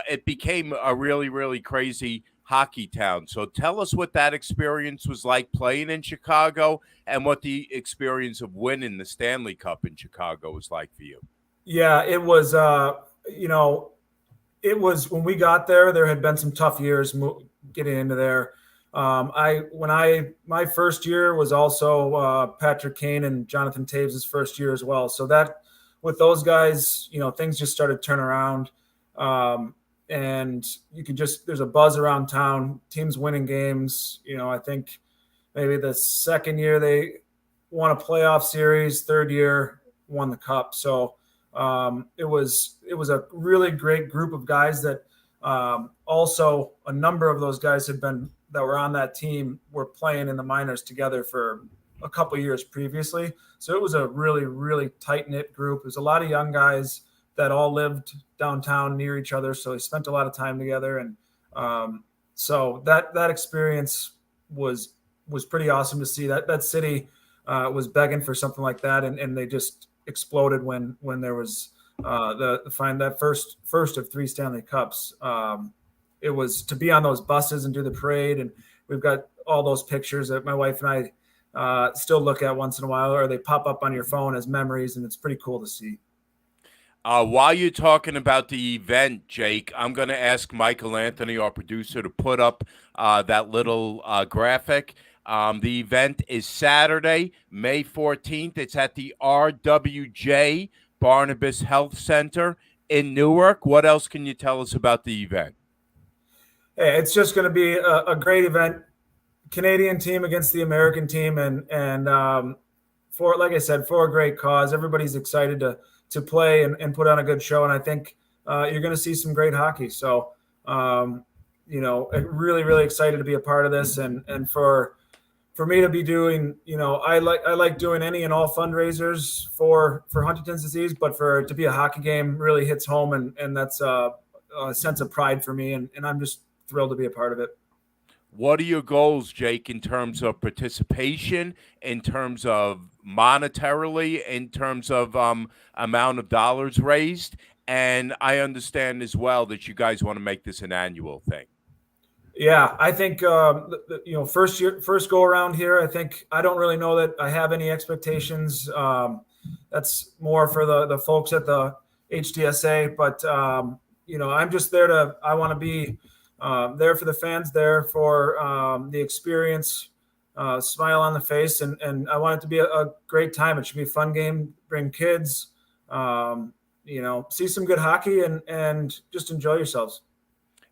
it became a really, really crazy hockey town. So tell us what that experience was like playing in Chicago, and what the experience of winning the Stanley Cup in Chicago was like for you. Yeah, it was, it was when we got there, there had been some tough years getting into there. My first year was also Patrick Kane and Jonathan Taves' first year as well. So that with those guys, things just started turning around. And you could there's a buzz around town, teams winning games. I think maybe the second year they won a playoff series, third year won the cup. So it was a really great group of guys that also a number of those guys that were on that team were playing in the minors together for a couple of years previously. So it was a really, really tight-knit group. There's a lot of young guys that all lived downtown near each other. So they spent a lot of time together. And so that experience was pretty awesome to see. That city was begging for something like that. And they just exploded when there was that first of 3 Stanley Cups. It was to be on those buses and do the parade, and we've got all those pictures that my wife and I still look at once in a while, or they pop up on your phone as memories, and it's pretty cool to see. While you're talking about the event, Jake, I'm going to ask Michael Anthony, our producer, to put up that little graphic. The event is Saturday, May 14th. It's at the RWJ Barnabas Health Center in Newark. What else can you tell us about the event? Hey, it's just going to be a great event. Canadian team against the American team, and for, like I said, for a great cause. Everybody's excited to play and put on a good show, and I think you're going to see some great hockey. So, really, really excited to be a part of this, and for me to be doing, I like doing any and all fundraisers for Huntington's disease, but to be a hockey game really hits home, and that's a sense of pride for me, and I'm just thrilled to be a part of it. What are your goals, Jake, in terms of participation, in terms of monetarily, in terms of amount of dollars raised? And I understand as well that you guys want to make this an annual thing. Yeah, I think first go around here. I think I don't really know that I have any expectations. that's more for the folks at the HDSA. But I'm just there I want to be there for the fans, there for the experience, smile on the face, and I want it to be a great time. It should be a fun game. Bring kids, see some good hockey, and just enjoy yourselves.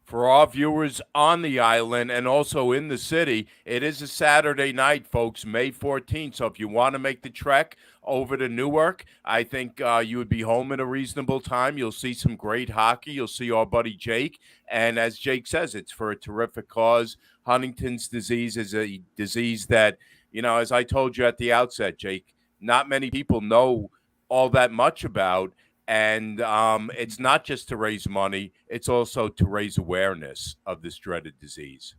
For our viewers on the island and also in the city, it is a Saturday night, folks, May 14th. So if you want to make the trek over to Newark, I think you would be home at a reasonable time. You'll see some great hockey. You'll see our buddy Jake. And as Jake says, it's for a terrific cause. Huntington's disease is a disease that, as I told you at the outset, Jake, not many people know all that much about. And it's not just to raise money, it's also to raise awareness of this dreaded disease.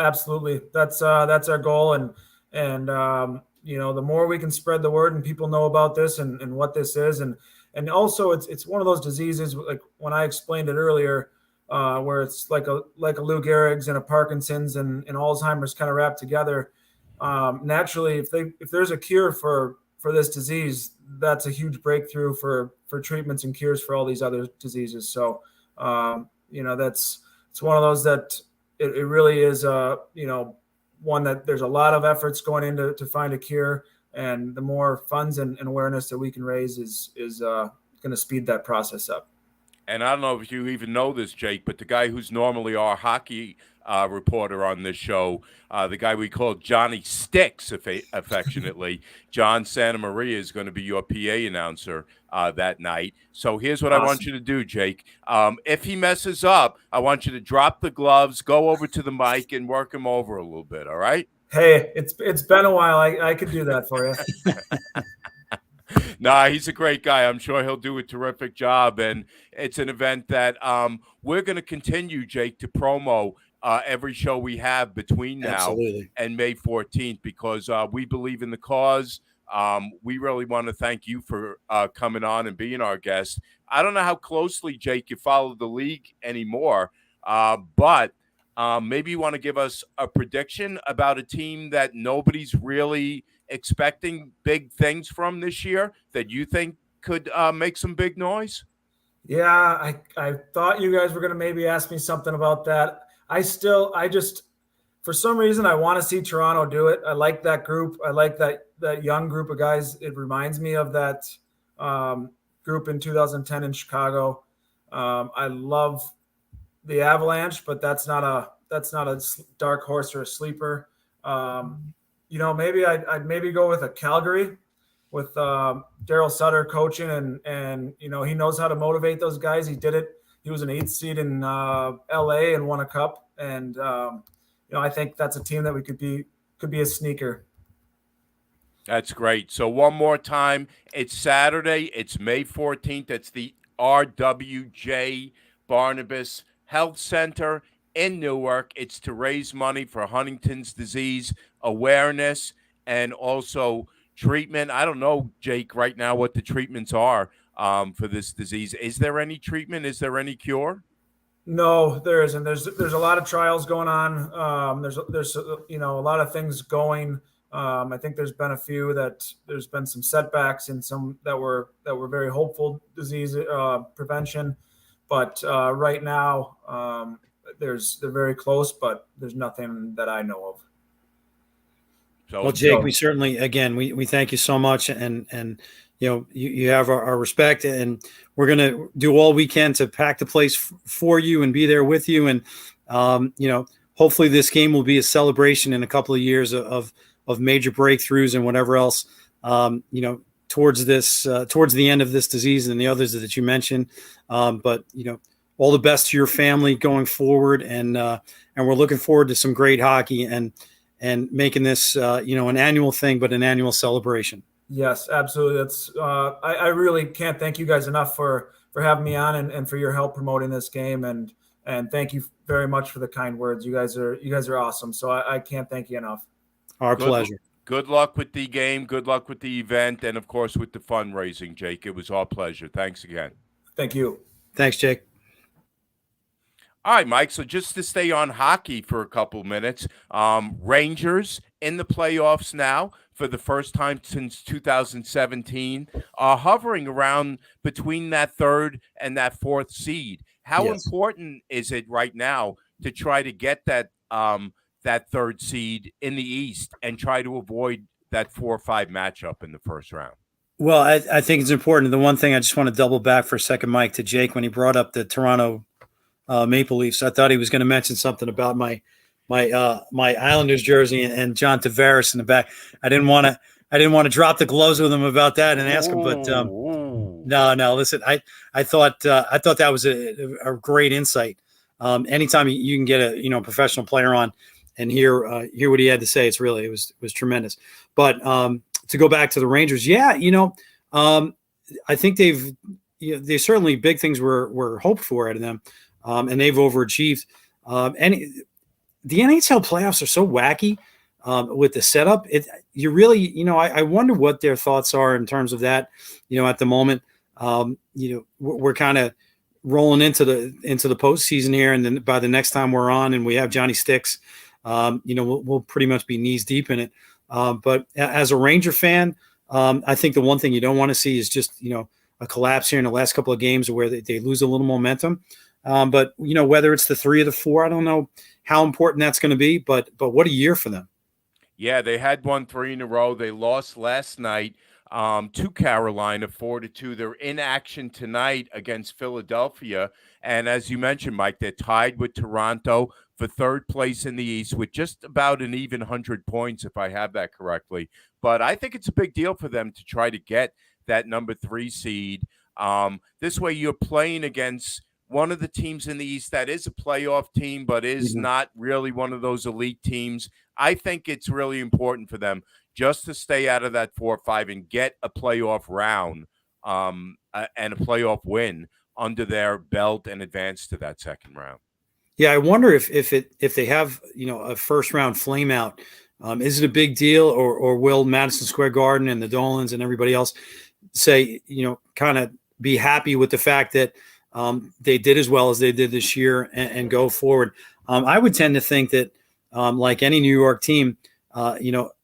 Absolutely. That's our goal. And the more we can spread the word and people know about this and what this is. And also it's one of those diseases, like when I explained it earlier, where it's like a Lou Gehrig's and a Parkinson's and Alzheimer's kind of wrapped together. Naturally, if there's a cure for this disease, that's a huge breakthrough for treatments and cures for all these other diseases. So, it's one of those that it really is, one that there's a lot of efforts going into to find a cure, and the more funds and awareness that we can raise is going to speed that process up. And I don't know if you even know this, Jake, but the guy who's normally our hockey reporter on this show, the guy we call Johnny Sticks, affectionately, John Santa Maria, is going to be your PA announcer that night. So here's what I want you to do, Jake. If he messes up, I want you to drop the gloves, go over to the mic, and work him over a little bit, all right? Hey, it's been a while. I could do that for you. Nah, he's a great guy. I'm sure he'll do a terrific job. And it's an event that we're going to continue, Jake, to promo every show we have between now and May 14th, because we believe in the cause. We really want to thank you for coming on and being our guest. I don't know how closely, Jake, you follow the league anymore, but maybe you want to give us a prediction about a team that nobody's really expecting big things from this year that you think could make some big noise? Yeah, I thought you guys were going to maybe ask me something about that. I just, for some reason, I want to see Toronto do it. I like that group. I like that young group of guys. It reminds me of that group in 2010 in Chicago. I love the Avalanche, but that's not a dark horse or a sleeper. Maybe I'd maybe go with a Calgary with Daryl Sutter coaching, and he knows how to motivate those guys. He did it. He was an 8th seed in LA and won a cup. And, I think that's a team that could be a sneaker. That's great. So one more time, it's Saturday. It's May 14th. It's the RWJ Barnabas Health Center in Newark. It's to raise money for Huntington's disease awareness and also treatment. I don't know, Jake, right now what the treatments are for this disease. Is there any treatment? Is there any cure? No, there isn't. There's a lot of trials going on. There's a lot of things going. I think there's been a few that there's been some setbacks and some that were very hopeful disease prevention, but right now they're very close, but there's nothing that I know of. Well, Jake, we certainly, again, we thank you so much, and you have our respect, and we're going to do all we can to pack the place for you and be there with you. And, hopefully this game will be a celebration in a couple of years of major breakthroughs and whatever else, towards the end of this disease and the others that you mentioned. But, all the best to your family going forward. And we're looking forward to some great hockey and making this, an annual thing, but an annual celebration. Yes, absolutely. That's I really can't thank you guys enough for having me on and for your help promoting this game. And thank you very much for the kind words. You guys are awesome. So I can't thank you enough. Our pleasure. Good luck with the game. Good luck with the event. And of course, with the fundraising, Jake, it was our pleasure. Thanks again. Thank you. Thanks, Jake. All right, Mike. So just to stay on hockey for a couple minutes, Rangers in the playoffs now for the first time since 2017, are hovering around between that third and that fourth seed. How Yes. important is it right now to try to get that that third seed in the East and try to avoid that 4-5 matchup in the first round? Well, I think it's important. The one thing I just want to double back for a second, Mike, to Jake when he brought up the Toronto Maple Leafs. I thought he was going to mention something about my Islanders jersey and John Tavares in the back. I didn't want to drop the gloves with him about that and ask him, but no. Listen, I thought that was a great insight. Anytime you can get a professional player on and hear what he had to say, it was tremendous. But to go back to the Rangers, I think they certainly big things were hoped for out of them, and they've overachieved. The NHL playoffs are so wacky with the setup. I wonder what their thoughts are in terms of that. At the moment, we're kind of rolling into the postseason here, and then by the next time we're on and we have Johnny Sticks, we'll pretty much be knees deep in it. But as a Ranger fan, I think the one thing you don't want to see is just a collapse here in the last couple of games where they lose a little momentum. But whether it's the 3 or the 4, I don't know how important that's going to be. But what a year for them! Yeah, they had won 3 in a row. They lost last night to Carolina 4-2. They're in action tonight against Philadelphia, and as you mentioned, Mike, they're tied with Toronto for third place in the East with just about an even 100 points, if I have that correctly. But I think it's a big deal for them to try to get that number 3 seed. This way, you're playing against one of the teams in the East that is a playoff team, but is not really one of those elite teams. I think it's really important for them just to stay out of that 4-5 and get a playoff round and a playoff win under their belt and advance to that second round. Yeah, I wonder if they have a first round flame out, is it a big deal, or will Madison Square Garden and the Dolans and everybody else say kind of be happy with the fact that they did as well as they did this year and go forward? I would tend to think that like any New York team,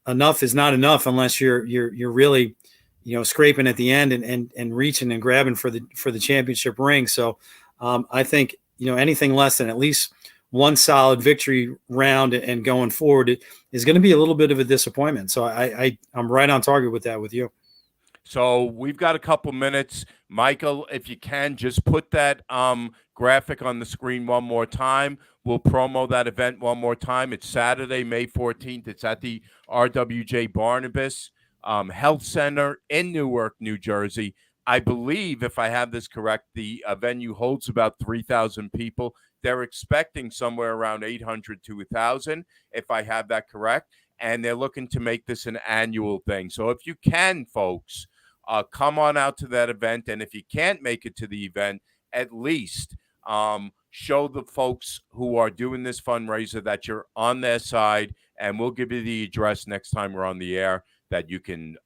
enough is not enough unless you're really scraping at the end and reaching and grabbing for the championship ring. So I think anything less than at least one solid victory round and going forward is going to be a little bit of a disappointment. So I'm right on target with that with you. So we've got a couple minutes. Michael, if you can, just put that graphic on the screen one more time. We'll promo that event one more time. It's Saturday, May 14th. It's at the RWJ Barnabas Health Center in Newark, New Jersey. I believe, if I have this correct, the venue holds about 3,000 people. They're expecting somewhere around 800 to 1,000, if I have that correct. And they're looking to make this an annual thing. So if you can, folks, come on out to that event. And if you can't make it to the event, at least show the folks who are doing this fundraiser that you're on their side. And we'll give you the address next time we're on the air that you can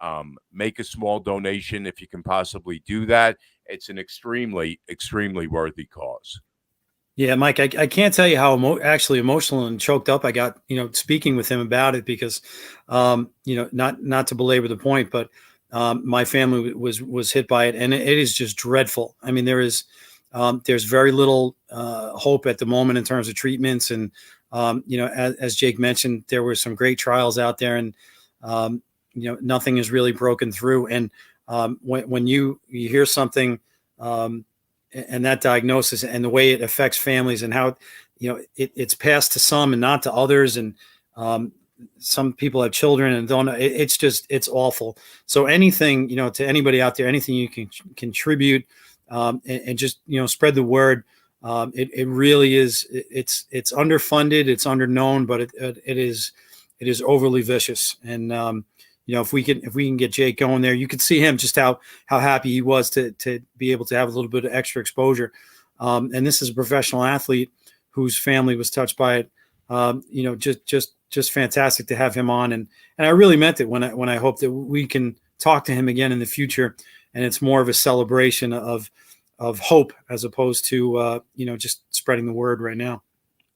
make a small donation if you can possibly do that. It's an extremely, extremely worthy cause. Yeah, Mike, I can't tell you how actually emotional and choked up I got, speaking with him about it because, not to belabor the point, but my family was hit by it, and it is just dreadful. I mean, there's very little hope at the moment in terms of treatments, and as Jake mentioned, there were some great trials out there, and nothing is really broken through. And when you hear something. And that diagnosis and the way it affects families and how, it's passed to some and not to others. And some people have children and don't know. It's awful. So anything, to anybody out there, anything you can contribute and just, spread the word. It really is. It's underfunded. It's underknown, but it is overly vicious. And, if we can get Jake going there, you could see him just how happy he was to be able to have a little bit of extra exposure. And this is a professional athlete whose family was touched by it. Just fantastic to have him on. And I really meant it when I hope that we can talk to him again in the future. And it's more of a celebration of hope as opposed to, just spreading the word right now.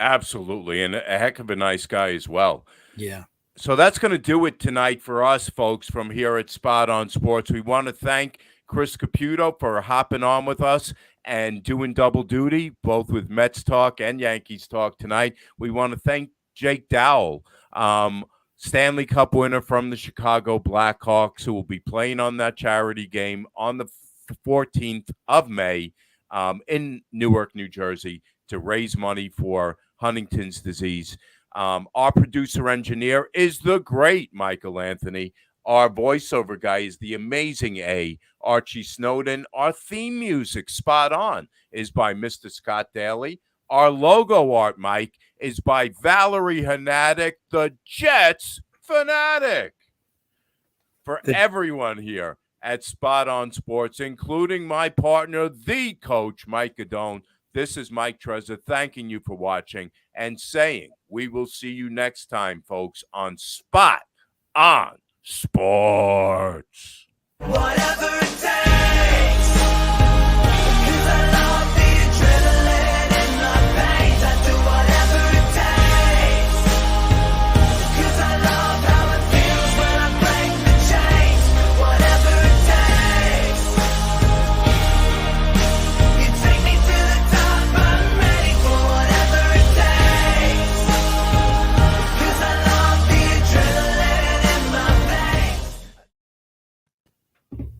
Absolutely. And a heck of a nice guy as well. Yeah. So that's going to do it tonight for us, folks, from here at Spot on Sports. We want to thank Chris Caputo for hopping on with us and doing double duty, both with Mets talk and Yankees talk tonight. We want to thank Jake Dowell, Stanley Cup winner from the Chicago Blackhawks, who will be playing on that charity game on the 14th of May in Newark, New Jersey, to raise money for Huntington's disease. Our producer engineer is the great Michael Anthony. Our voiceover guy is the amazing Archie Snowden. Our theme music, Spot On, is by Mr. Scott Daly. Our logo art, Mike, is by Valerie Hanatic, the Jets fanatic. For everyone here at Spot On Sports, including my partner, the coach, Mike Cadone, this is Mike Trezor thanking you for watching and saying we will see you next time, folks, on Spot On Sports. Whatever it takes.